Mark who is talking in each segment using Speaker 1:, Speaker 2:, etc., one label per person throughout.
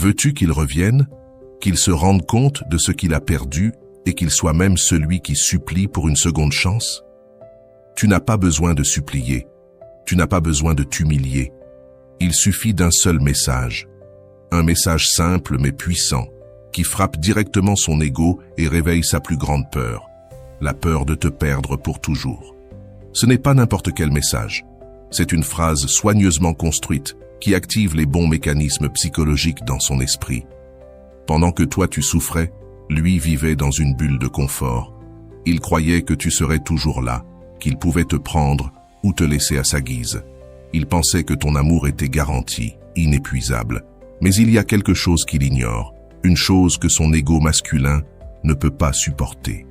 Speaker 1: Veux-tu qu'il revienne, qu'il se rende compte de ce qu'il a perdu et qu'il soit même celui qui supplie pour une seconde chance? Tu n'as pas besoin de supplier, tu n'as pas besoin de t'humilier. Il suffit d'un seul message, un message simple mais puissant, qui frappe directement son ego et réveille sa plus grande peur, la peur de te perdre pour toujours. Ce n'est pas n'importe quel message, c'est une phrase soigneusement construite qui active les bons mécanismes psychologiques dans son esprit. Pendant que toi tu souffrais, lui vivait dans une bulle de confort. Il croyait que tu serais toujours là, qu'il pouvait te prendre ou te laisser à sa guise. Il pensait que ton amour était garanti, inépuisable. Mais il y a quelque chose qu'il ignore, une chose que son ego masculin ne peut pas supporter.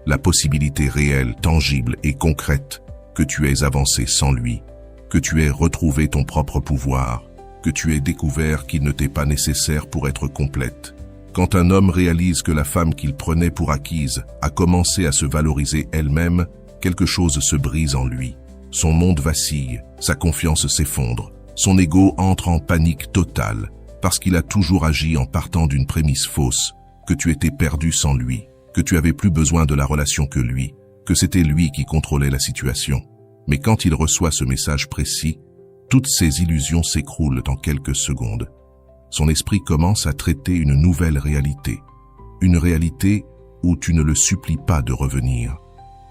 Speaker 1: La possibilité réelle, tangible et concrète que tu aies avancé sans lui, que tu aies retrouvé ton propre pouvoir, que tu aies découvert qu'il ne t'est pas nécessaire pour être complète. Quand un homme réalise que la femme qu'il prenait pour acquise a commencé à se valoriser elle-même, quelque chose se brise en lui. Son monde vacille, sa confiance s'effondre, son ego entre en panique totale, parce qu'il a toujours agi en partant d'une prémisse fausse, que tu étais perdu sans lui, que tu avais plus besoin de la relation que lui, que c'était lui qui contrôlait la situation. Mais quand il reçoit ce message précis, toutes ses illusions s'écroulent en quelques secondes. Son esprit commence à traiter une nouvelle réalité. Une réalité où tu ne le supplies pas de revenir.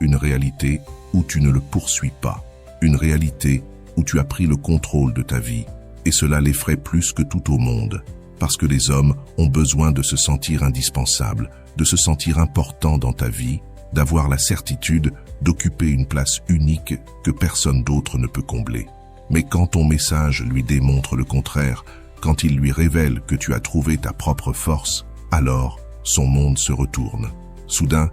Speaker 1: Une réalité où tu ne le poursuis pas. Une réalité où tu as pris le contrôle de ta vie. Et cela l'effraie plus que tout au monde. Parce que les hommes ont besoin de se sentir indispensables, de se sentir importants dans ta vie, d'avoir la certitude d'occuper une place unique que personne d'autre ne peut combler. Mais quand ton message lui démontre le contraire, quand il lui révèle que tu as trouvé ta propre force, alors son monde se retourne. Soudain,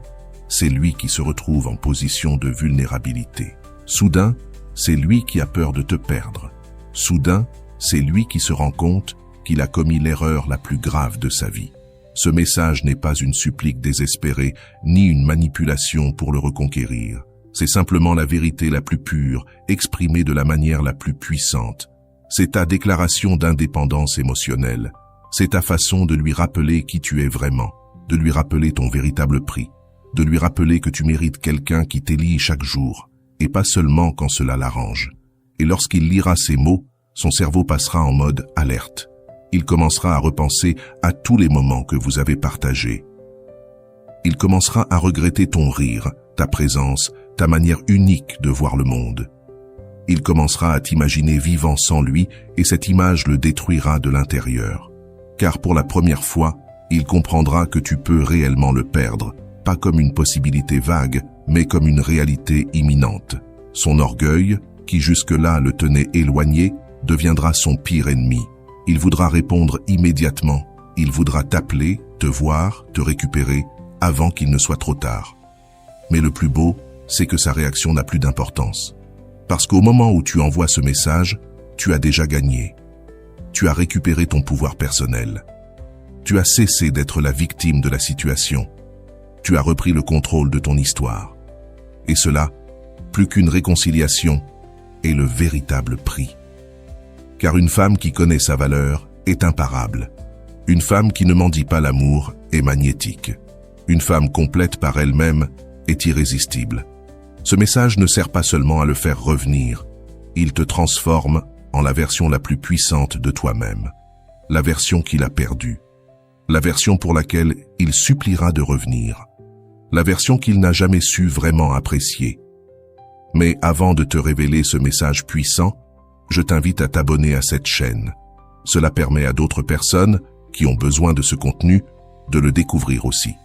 Speaker 1: c'est lui qui se retrouve en position de vulnérabilité. Soudain, c'est lui qui a peur de te perdre. Soudain, c'est lui qui se rend compte qu'il a commis l'erreur la plus grave de sa vie. Ce message n'est pas une supplique désespérée, ni une manipulation pour le reconquérir. C'est simplement la vérité la plus pure, exprimée de la manière la plus puissante. C'est ta déclaration d'indépendance émotionnelle. C'est ta façon de lui rappeler qui tu es vraiment, de lui rappeler ton véritable prix, de lui rappeler que tu mérites quelqu'un qui t'élit chaque jour, et pas seulement quand cela l'arrange. Et lorsqu'il lira ces mots, son cerveau passera en mode alerte. Il commencera à repenser à tous les moments que vous avez partagés. Il commencera à regretter ton rire, ta présence, ta manière unique de voir le monde. Il commencera à t'imaginer vivant sans lui et cette image le détruira de l'intérieur. Car pour la première fois, il comprendra que tu peux réellement le perdre, pas comme une possibilité vague, mais comme une réalité imminente. Son orgueil, qui jusque-là le tenait éloigné, deviendra son pire ennemi. Il voudra répondre immédiatement. Il voudra t'appeler, te voir, te récupérer, avant qu'il ne soit trop tard. Mais le plus beau, c'est que sa réaction n'a plus d'importance. Parce qu'au moment où tu envoies ce message, tu as déjà gagné. Tu as récupéré ton pouvoir personnel. Tu as cessé d'être la victime de la situation. Tu as repris le contrôle de ton histoire. Et cela, plus qu'une réconciliation, est le véritable prix. Car une femme qui connaît sa valeur est imparable. Une femme qui ne mendie pas l'amour est magnétique. Une femme complète par elle-même est irrésistible. Ce message ne sert pas seulement à le faire revenir, il te transforme en la version la plus puissante de toi-même, la version qu'il a perdue, la version pour laquelle il suppliera de revenir, la version qu'il n'a jamais su vraiment apprécier. Mais avant de te révéler ce message puissant, je t'invite à t'abonner à cette chaîne. Cela permet à d'autres personnes qui ont besoin de ce contenu de le découvrir aussi.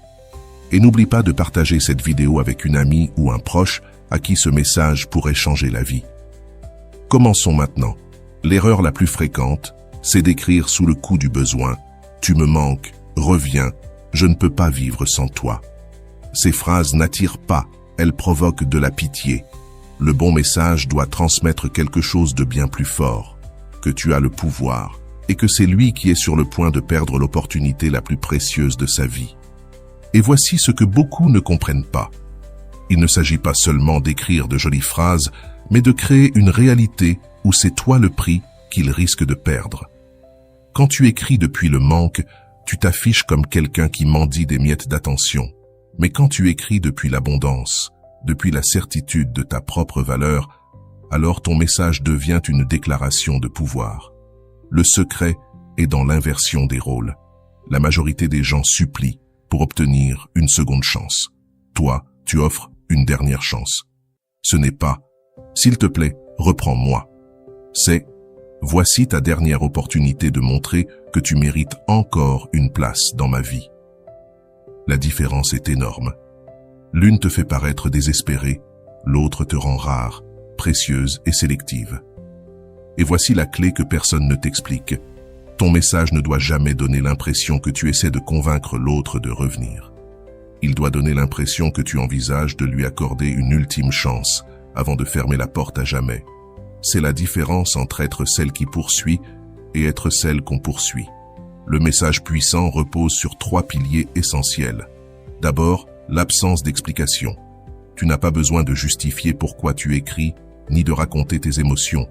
Speaker 1: Et n'oublie pas de partager cette vidéo avec une amie ou un proche à qui ce message pourrait changer la vie. Commençons maintenant. L'erreur la plus fréquente, c'est d'écrire sous le coup du besoin « Tu me manques, reviens, je ne peux pas vivre sans toi ». Ces phrases n'attirent pas, elles provoquent de la pitié. Le bon message doit transmettre quelque chose de bien plus fort, que tu as le pouvoir et que c'est lui qui est sur le point de perdre l'opportunité la plus précieuse de sa vie. Et voici ce que beaucoup ne comprennent pas. Il ne s'agit pas seulement d'écrire de jolies phrases, mais de créer une réalité où c'est toi le prix qu'il risque de perdre. Quand tu écris depuis le manque, tu t'affiches comme quelqu'un qui mendie des miettes d'attention. Mais quand tu écris depuis l'abondance, depuis la certitude de ta propre valeur, alors ton message devient une déclaration de pouvoir. Le secret est dans l'inversion des rôles. La majorité des gens supplient pour obtenir une seconde chance. Toi, tu offres une dernière chance. Ce n'est pas « S'il te plaît, reprends-moi ». C'est « Voici ta dernière opportunité de montrer que tu mérites encore une place dans ma vie ». La différence est énorme. L'une te fait paraître désespérée, l'autre te rend rare, précieuse et sélective. Et voici la clé que personne ne t'explique. Ton message ne doit jamais donner l'impression que tu essaies de convaincre l'autre de revenir. Il doit donner l'impression que tu envisages de lui accorder une ultime chance avant de fermer la porte à jamais. C'est la différence entre être celle qui poursuit et être celle qu'on poursuit. Le message puissant repose sur 3 piliers essentiels. D'abord, l'absence d'explication. Tu n'as pas besoin de justifier pourquoi tu écris, ni de raconter tes émotions.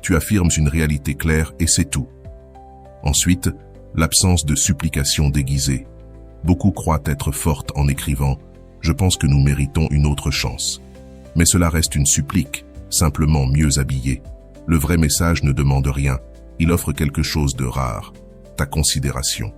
Speaker 1: Tu affirmes une réalité claire et c'est tout. Ensuite, l'absence de supplication déguisée. Beaucoup croient être fortes en écrivant « Je pense que nous méritons une autre chance ». Mais cela reste une supplique, simplement mieux habillée. Le vrai message ne demande rien, il offre quelque chose de rare, ta considération.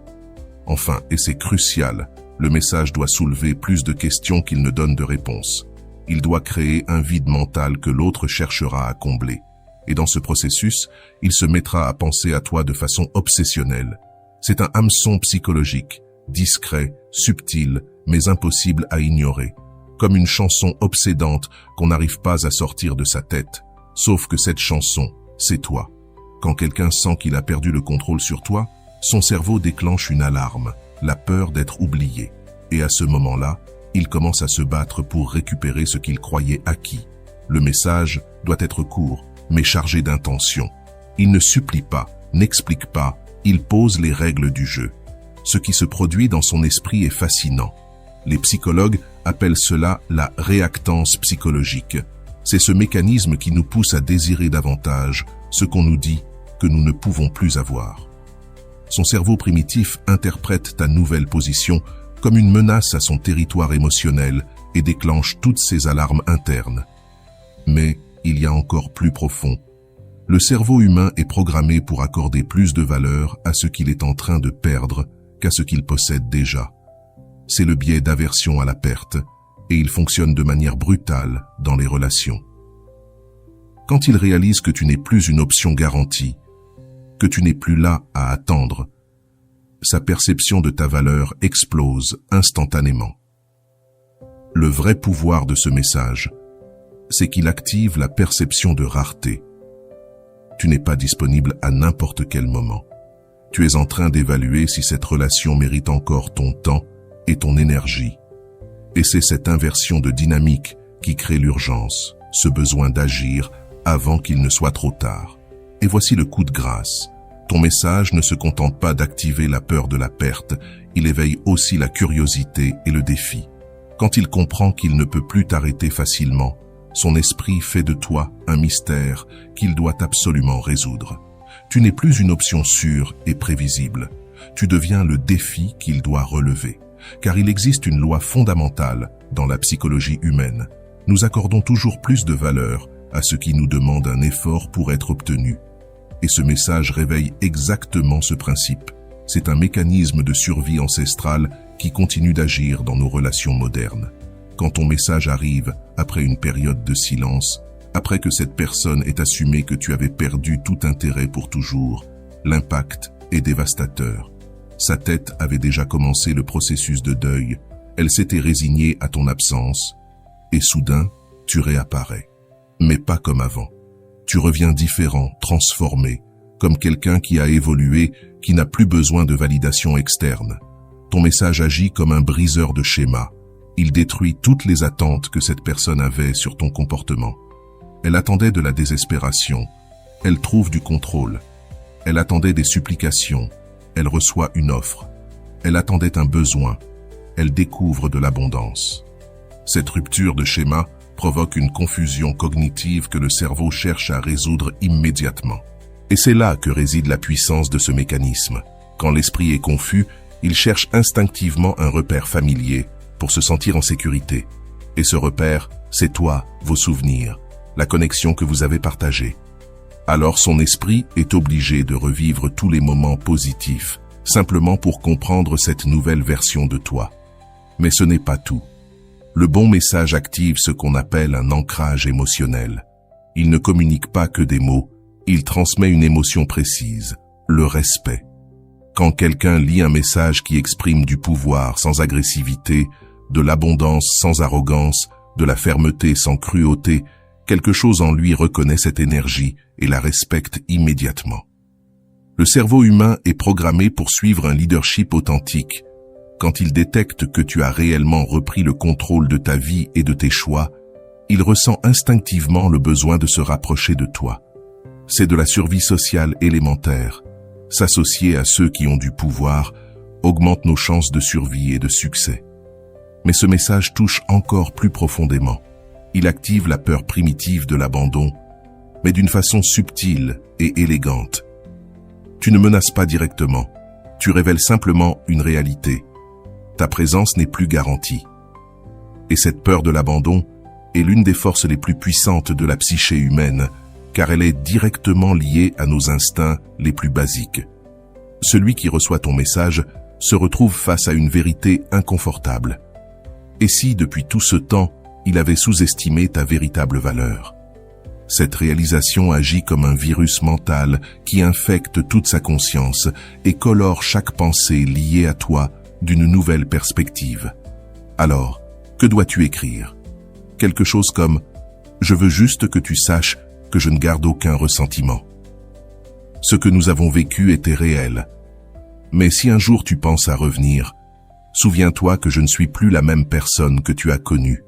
Speaker 1: Enfin, et c'est crucial, le message doit soulever plus de questions qu'il ne donne de réponses. Il doit créer un vide mental que l'autre cherchera à combler. Et dans ce processus, il se mettra à penser à toi de façon obsessionnelle. C'est un hameçon psychologique, discret, subtil, mais impossible à ignorer. Comme une chanson obsédante qu'on n'arrive pas à sortir de sa tête. Sauf que cette chanson, c'est toi. Quand quelqu'un sent qu'il a perdu le contrôle sur toi, son cerveau déclenche une alarme, la peur d'être oublié. Et à ce moment-là, il commence à se battre pour récupérer ce qu'il croyait acquis. Le message doit être court, mais chargé d'intention. Il ne supplie pas, n'explique pas, il pose les règles du jeu. Ce qui se produit dans son esprit est fascinant. Les psychologues appellent cela la réactance psychologique. C'est ce mécanisme qui nous pousse à désirer davantage ce qu'on nous dit que nous ne pouvons plus avoir. Son cerveau primitif interprète ta nouvelle position comme une menace à son territoire émotionnel et déclenche toutes ses alarmes internes. Mais il y a encore plus profond. Le cerveau humain est programmé pour accorder plus de valeur à ce qu'il est en train de perdre qu'à ce qu'il possède déjà. C'est le biais d'aversion à la perte, et il fonctionne de manière brutale dans les relations. Quand il réalise que tu n'es plus une option garantie, que tu n'es plus là à attendre, sa perception de ta valeur explose instantanément. Le vrai pouvoir de ce message, c'est qu'il active la perception de rareté. Tu n'es pas disponible à n'importe quel moment. Tu es en train d'évaluer si cette relation mérite encore ton temps et ton énergie. Et c'est cette inversion de dynamique qui crée l'urgence, ce besoin d'agir avant qu'il ne soit trop tard. Et voici le coup de grâce. Ton message ne se contente pas d'activer la peur de la perte, il éveille aussi la curiosité et le défi. Quand il comprend qu'il ne peut plus t'arrêter facilement, son esprit fait de toi un mystère qu'il doit absolument résoudre. Tu n'es plus une option sûre et prévisible. Tu deviens le défi qu'il doit relever. Car il existe une loi fondamentale dans la psychologie humaine. Nous accordons toujours plus de valeur à ce qui nous demande un effort pour être obtenu. Et ce message réveille exactement ce principe. C'est un mécanisme de survie ancestrale qui continue d'agir dans nos relations modernes. Quand ton message arrive après une période de silence, après que cette personne ait assumé que tu avais perdu tout intérêt pour toujours, l'impact est dévastateur. Sa tête avait déjà commencé le processus de deuil, elle s'était résignée à ton absence, et soudain, tu réapparais. Mais pas comme avant. Tu reviens différent, transformé, comme quelqu'un qui a évolué, qui n'a plus besoin de validation externe. Ton message agit comme un briseur de schéma. Il détruit toutes les attentes que cette personne avait sur ton comportement. Elle attendait de la désespération. Elle trouve du contrôle. Elle attendait des supplications. Elle reçoit une offre. Elle attendait un besoin. Elle découvre de l'abondance. Cette rupture de schéma provoque une confusion cognitive que le cerveau cherche à résoudre immédiatement. Et c'est là que réside la puissance de ce mécanisme. Quand l'esprit est confus, il cherche instinctivement un repère familier pour se sentir en sécurité. Et ce repère, c'est toi, vos souvenirs, la connexion que vous avez partagée. Alors son esprit est obligé de revivre tous les moments positifs, simplement pour comprendre cette nouvelle version de toi. Mais ce n'est pas tout. Le bon message active ce qu'on appelle un ancrage émotionnel. Il ne communique pas que des mots, il transmet une émotion précise, le respect. Quand quelqu'un lit un message qui exprime du pouvoir sans agressivité, de l'abondance sans arrogance, de la fermeté sans cruauté, quelque chose en lui reconnaît cette énergie et la respecte immédiatement. Le cerveau humain est programmé pour suivre un leadership authentique. Quand il détecte que tu as réellement repris le contrôle de ta vie et de tes choix, il ressent instinctivement le besoin de se rapprocher de toi. C'est de la survie sociale élémentaire. S'associer à ceux qui ont du pouvoir augmente nos chances de survie et de succès. Mais ce message touche encore plus profondément. Il active la peur primitive de l'abandon, mais d'une façon subtile et élégante. Tu ne menaces pas directement, tu révèles simplement une réalité. Ta présence n'est plus garantie. Et cette peur de l'abandon est l'une des forces les plus puissantes de la psyché humaine, car elle est directement liée à nos instincts les plus basiques. Celui qui reçoit ton message se retrouve face à une vérité inconfortable. Et si, depuis tout ce temps, il avait sous-estimé ta véritable valeur? Cette réalisation agit comme un virus mental qui infecte toute sa conscience et colore chaque pensée liée à toi d'une nouvelle perspective. Alors, que dois-tu écrire? Quelque chose comme « Je veux juste que tu saches que je ne garde aucun ressentiment. » Ce que nous avons vécu était réel. Mais si un jour tu penses à revenir, souviens-toi que je ne suis plus la même personne que tu as connue.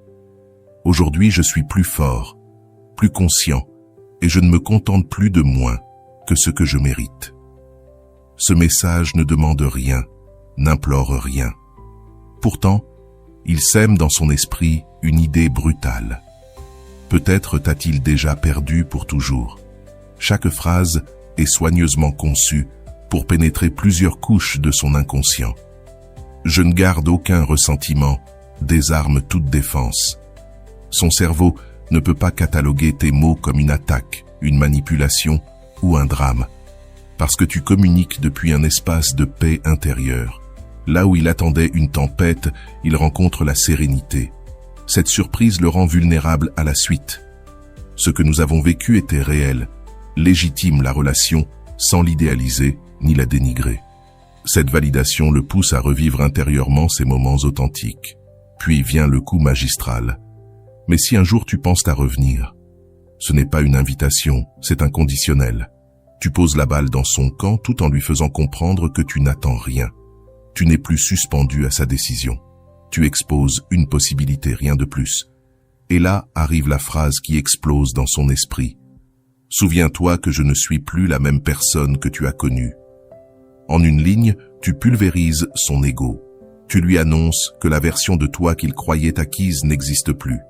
Speaker 1: Aujourd'hui, je suis plus fort, plus conscient, et je ne me contente plus de moins que ce que je mérite. Ce message ne demande rien, n'implore rien. Pourtant, il sème dans son esprit une idée brutale. Peut-être t'a-t-il déjà perdu pour toujours. Chaque phrase est soigneusement conçue pour pénétrer plusieurs couches de son inconscient. Je ne garde aucun ressentiment, désarme toute défense. Son cerveau ne peut pas cataloguer tes mots comme une attaque, une manipulation ou un drame, parce que tu communiques depuis un espace de paix intérieure. Là où il attendait une tempête, il rencontre la sérénité. Cette surprise le rend vulnérable à la suite. Ce que nous avons vécu était réel, légitime la relation, sans l'idéaliser ni la dénigrer. Cette validation le pousse à revivre intérieurement ces moments authentiques. Puis vient le coup magistral. Mais si un jour tu penses à revenir, ce n'est pas une invitation, c'est un conditionnel. Tu poses la balle dans son camp tout en lui faisant comprendre que tu n'attends rien. Tu n'es plus suspendu à sa décision. Tu exposes une possibilité, rien de plus. Et là arrive la phrase qui explose dans son esprit. Souviens-toi que je ne suis plus la même personne que tu as connue. En une ligne, tu pulvérises son ego. Tu lui annonces que la version de toi qu'il croyait acquise n'existe plus.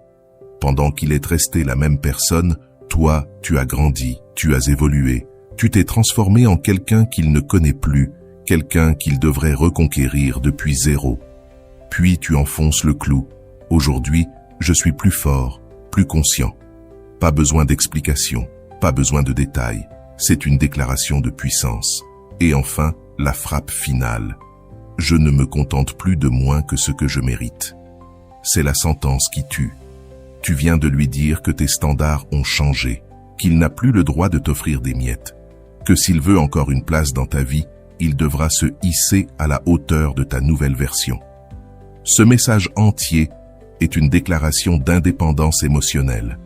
Speaker 1: Pendant qu'il est resté la même personne, toi, tu as grandi, tu as évolué, tu t'es transformé en quelqu'un qu'il ne connaît plus, quelqu'un qu'il devrait reconquérir depuis zéro. Puis tu enfonces le clou. Aujourd'hui, je suis plus fort, plus conscient. Pas besoin d'explication, pas besoin de détails. C'est une déclaration de puissance. Et enfin, la frappe finale. Je ne me contente plus de moins que ce que je mérite. C'est la sentence qui tue. Tu viens de lui dire que tes standards ont changé, qu'il n'a plus le droit de t'offrir des miettes, que s'il veut encore une place dans ta vie, il devra se hisser à la hauteur de ta nouvelle version. Ce message entier est une déclaration d'indépendance émotionnelle.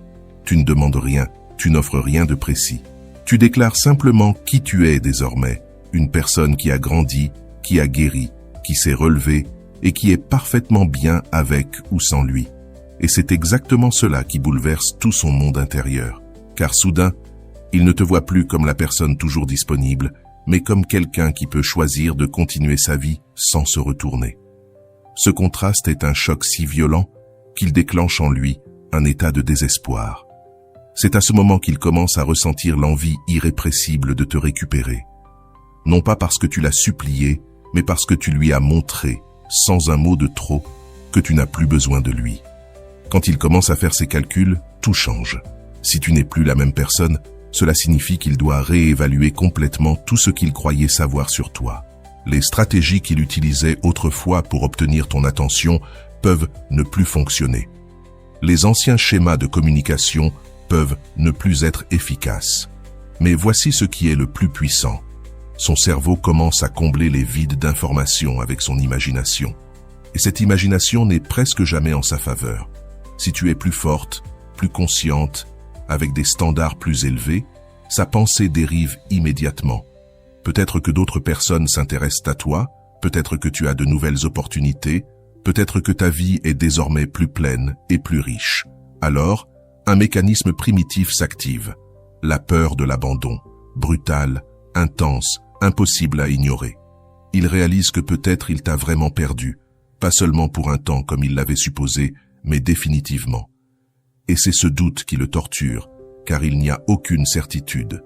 Speaker 1: Tu ne demandes rien, tu n'offres rien de précis. Tu déclares simplement qui tu es désormais, une personne qui a grandi, qui a guéri, qui s'est relevée et qui est parfaitement bien avec ou sans lui. Et c'est exactement cela qui bouleverse tout son monde intérieur. Car soudain, il ne te voit plus comme la personne toujours disponible, mais comme quelqu'un qui peut choisir de continuer sa vie sans se retourner. Ce contraste est un choc si violent qu'il déclenche en lui un état de désespoir. C'est à ce moment qu'il commence à ressentir l'envie irrépressible de te récupérer. Non pas parce que tu l'as supplié, mais parce que tu lui as montré, sans un mot de trop, que tu n'as plus besoin de lui. Quand il commence à faire ses calculs, tout change. Si tu n'es plus la même personne, cela signifie qu'il doit réévaluer complètement tout ce qu'il croyait savoir sur toi. Les stratégies qu'il utilisait autrefois pour obtenir ton attention peuvent ne plus fonctionner. Les anciens schémas de communication peuvent ne plus être efficaces. Mais voici ce qui est le plus puissant. Son cerveau commence à combler les vides d'informations avec son imagination. Et cette imagination n'est presque jamais en sa faveur. Si tu es plus forte, plus consciente, avec des standards plus élevés, sa pensée dérive immédiatement. Peut-être que d'autres personnes s'intéressent à toi, peut-être que tu as de nouvelles opportunités, peut-être que ta vie est désormais plus pleine et plus riche. Alors, un mécanisme primitif s'active. La peur de l'abandon, brutale, intense, impossible à ignorer. Il réalise que peut-être il t'a vraiment perdu, pas seulement pour un temps comme il l'avait supposé, mais définitivement. Et c'est ce doute qui le torture, car il n'y a aucune certitude.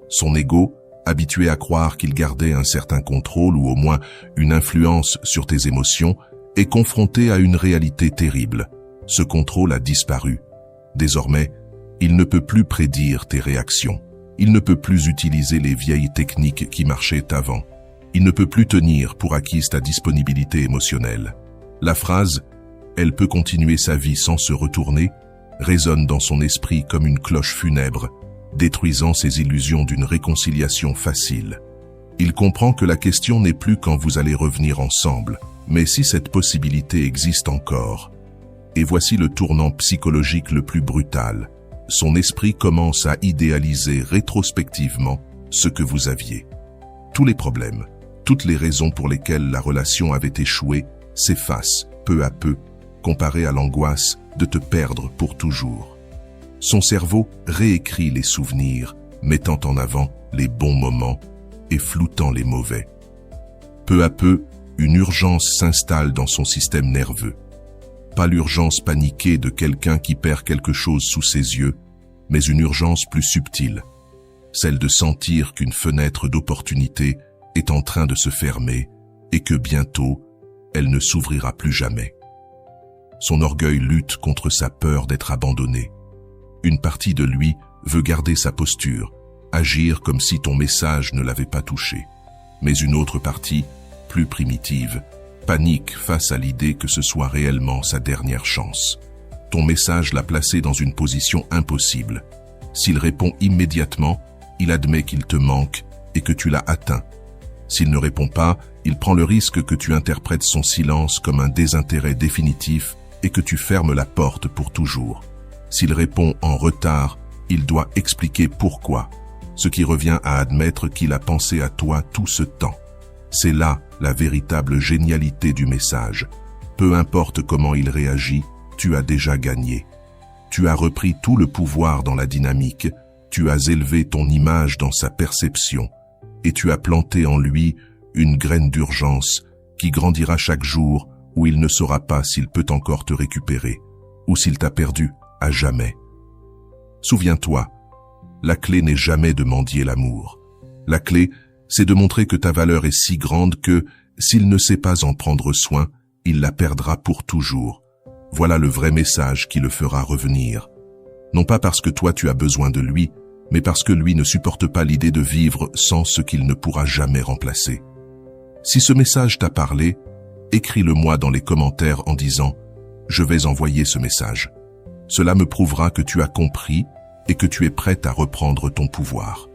Speaker 1: Son ego, habitué à croire qu'il gardait un certain contrôle ou au moins une influence sur tes émotions, est confronté à une réalité terrible. Ce contrôle a disparu. Désormais, il ne peut plus prédire tes réactions. Il ne peut plus utiliser les vieilles techniques qui marchaient avant. Il ne peut plus tenir pour acquise ta disponibilité émotionnelle. La phrase « Elle peut continuer sa vie sans se retourner » résonne dans son esprit comme une cloche funèbre, détruisant ses illusions d'une réconciliation facile. Il comprend que la question n'est plus quand vous allez revenir ensemble, mais si cette possibilité existe encore. Et voici le tournant psychologique le plus brutal. Son esprit commence à idéaliser rétrospectivement ce que vous aviez. Tous les problèmes, toutes les raisons pour lesquelles la relation avait échoué s'effacent peu à peu, comparé à l'angoisse de te perdre pour toujours. Son cerveau réécrit les souvenirs, mettant en avant les bons moments et floutant les mauvais. Peu à peu, une urgence s'installe dans son système nerveux. Pas l'urgence paniquée de quelqu'un qui perd quelque chose sous ses yeux, mais une urgence plus subtile, celle de sentir qu'une fenêtre d'opportunité est en train de se fermer et que bientôt, elle ne s'ouvrira plus jamais. Son orgueil lutte contre sa peur d'être abandonné. Une partie de lui veut garder sa posture, agir comme si ton message ne l'avait pas touché. Mais une autre partie, plus primitive, panique face à l'idée que ce soit réellement sa dernière chance. Ton message l'a placé dans une position impossible. S'il répond immédiatement, il admet qu'il te manque et que tu l'as atteint. S'il ne répond pas, il prend le risque que tu interprètes son silence comme un désintérêt définitif et que tu fermes la porte pour toujours. S'il répond en retard, il doit expliquer pourquoi, ce qui revient à admettre qu'il a pensé à toi tout ce temps. C'est là la véritable génialité du message. Peu importe comment il réagit, tu as déjà gagné. Tu as repris tout le pouvoir dans la dynamique, tu as élevé ton image dans sa perception, et tu as planté en lui une graine d'urgence qui grandira chaque jour où il ne saura pas s'il peut encore te récupérer, ou s'il t'a perdu à jamais. Souviens-toi, la clé n'est jamais de mendier l'amour. La clé, c'est de montrer que ta valeur est si grande que, s'il ne sait pas en prendre soin, il la perdra pour toujours. Voilà le vrai message qui le fera revenir. Non pas parce que toi tu as besoin de lui, mais parce que lui ne supporte pas l'idée de vivre sans ce qu'il ne pourra jamais remplacer. Si ce message t'a parlé, écris-le-moi dans les commentaires en disant « Je vais envoyer ce message ». Cela me prouvera que tu as compris et que tu es prête à reprendre ton pouvoir.